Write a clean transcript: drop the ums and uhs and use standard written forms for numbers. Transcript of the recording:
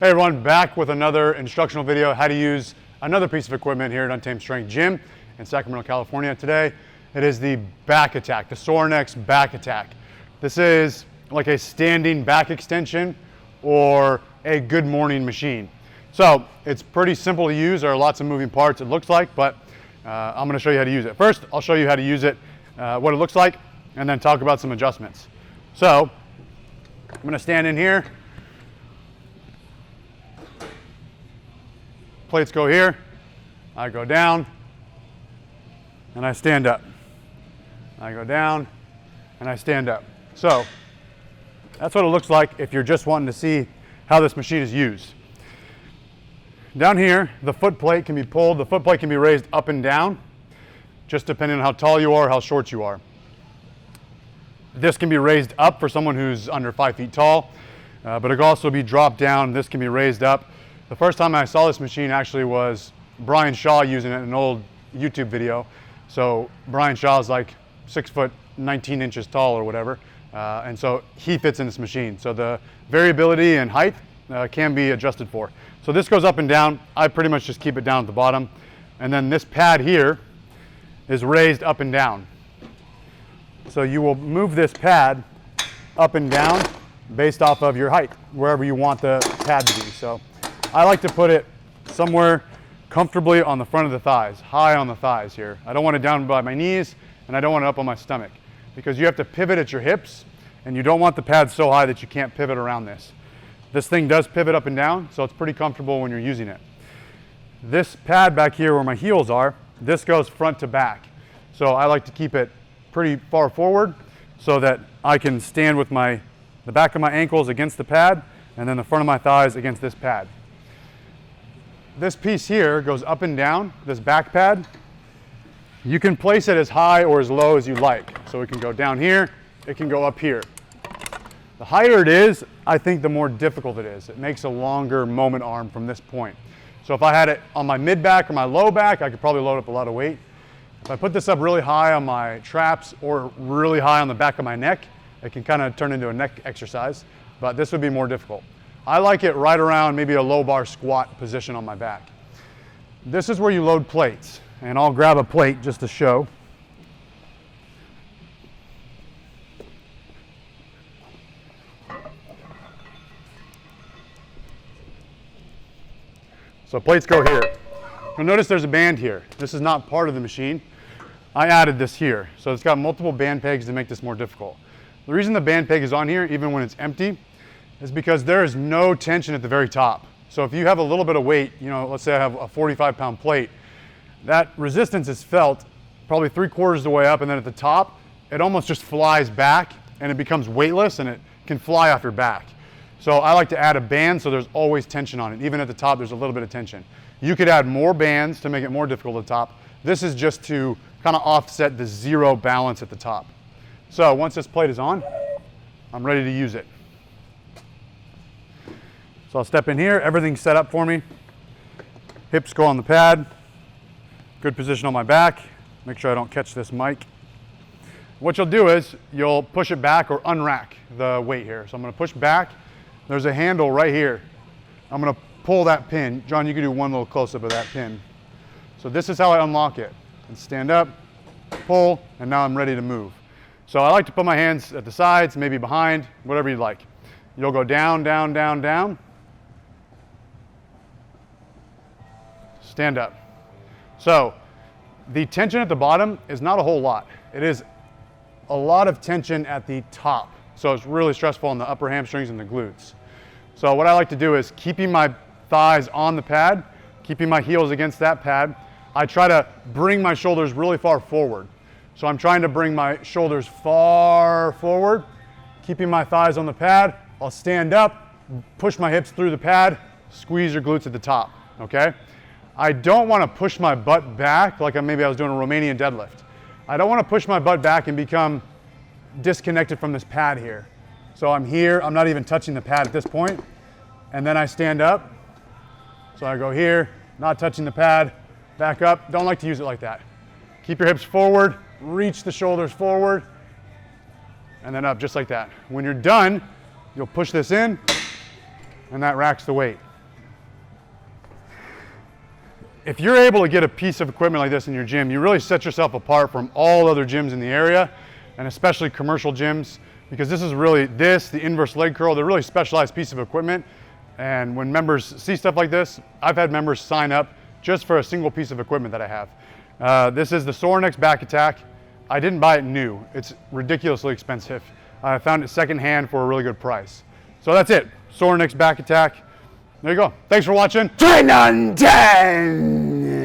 Hey everyone, back with another instructional video, how to use another piece of equipment here at Untamed Strength Gym in Sacramento, California today. It is the Back Attack, the Sorinex Back Attack. This is like a standing back extension or a good morning machine. So it's pretty simple to use. There are lots of moving parts it looks like, but I'm gonna show you how to use it. First, I'll show you how to use it, what it looks like, and then talk about some adjustments. So I'm gonna stand in here. Plates go here, I go down, and I stand up. I go down, and I stand up. So that's what it looks like if you're just wanting to see how this machine is used. Down here, the foot plate can be pulled. The foot plate can be raised up and down, just depending on how tall you are, how short you are. This can be raised up for someone who's under 5 feet tall, but it can also be dropped down. This can be raised up. The first time I saw this machine actually was Brian Shaw using it in an old YouTube video. So Brian Shaw is like 6 foot 19 inches tall or whatever. And so he fits in this machine. So the variability in height can be adjusted for. So this goes up and down. I pretty much just keep it down at the bottom. And then this pad here is raised up and down. So you will move this pad up and down based off of your height, wherever you want the pad to be. So I like to put it somewhere comfortably on the front of the thighs, high on the thighs here. I don't want it down by my knees, and I don't want it up on my stomach, because you have to pivot at your hips, and you don't want the pad so high that you can't pivot around this. This thing does pivot up and down, so it's pretty comfortable when you're using it. This pad back here where my heels are, this goes front to back. So I like to keep it pretty far forward so that I can stand with the back of my ankles against the pad, and then the front of my thighs against this pad. This piece here goes up and down, this back pad. You can place it as high or as low as you like. So it can go down here, it can go up here. The higher it is, I think the more difficult it is. It makes a longer moment arm from this point. So if I had it on my mid back or my low back, I could probably load up a lot of weight. If I put this up really high on my traps or really high on the back of my neck, it can kind of turn into a neck exercise, but this would be more difficult. I like it right around maybe a low bar squat position on my back. This is where you load plates, and I'll grab a plate just to show. So plates go here. You'll notice there's a band here. This is not part of the machine. I added this here. So it's got multiple band pegs to make this more difficult. The reason the band peg is on here, even when it's empty, is because there is no tension at the very top. So if you have a little bit of weight, let's say I have a 45-pound plate, that resistance is felt probably 3/4 of the way up, and then at the top, it almost just flies back and it becomes weightless and it can fly off your back. So I like to add a band so there's always tension on it. Even at the top, there's a little bit of tension. You could add more bands to make it more difficult at the top. This is just to kind of offset the zero balance at the top. So once this plate is on, I'm ready to use it. So I'll step in here, everything's set up for me. Hips go on the pad, good position on my back. Make sure I don't catch this mic. What you'll do is you'll push it back or unrack the weight here. So I'm gonna push back. There's a handle right here. I'm gonna pull that pin. John, you can do one little close-up of that pin. So this is how I unlock it. And stand up, pull, and now I'm ready to move. So I like to put my hands at the sides, maybe behind, whatever you'd like. You'll go down, down, down, down. Stand up. So the tension at the bottom is not a whole lot. It is a lot of tension at the top. So it's really stressful on the upper hamstrings and the glutes. So what I like to do is keeping my thighs on the pad, keeping my heels against that pad. I try to bring my shoulders really far forward. So I'm trying to bring my shoulders far forward, keeping my thighs on the pad. I'll stand up, push my hips through the pad, squeeze your glutes at the top, okay? I don't want to push my butt back like maybe I was doing a Romanian deadlift. I don't want to push my butt back and become disconnected from this pad here. So I'm here, I'm not even touching the pad at this point, and then I stand up. So I go here, not touching the pad, back up. Don't like to use it like that. Keep your hips forward, reach the shoulders forward, and then up just like that. When you're done, you'll push this in, and that racks the weight. if you're able to get a piece of equipment like this in your gym, you really set yourself apart from all other gyms in the area, and especially commercial gyms, because this is really, the inverse leg curl, they're really specialized piece of equipment. And when members see stuff like this, I've had members sign up just for a single piece of equipment that I have. This is the Sorinex Back Attack. I didn't buy it new. It's ridiculously expensive. I found it secondhand for a really good price. So that's it, Sorinex Back Attack. There you go. Thanks for watching. 10 on 10!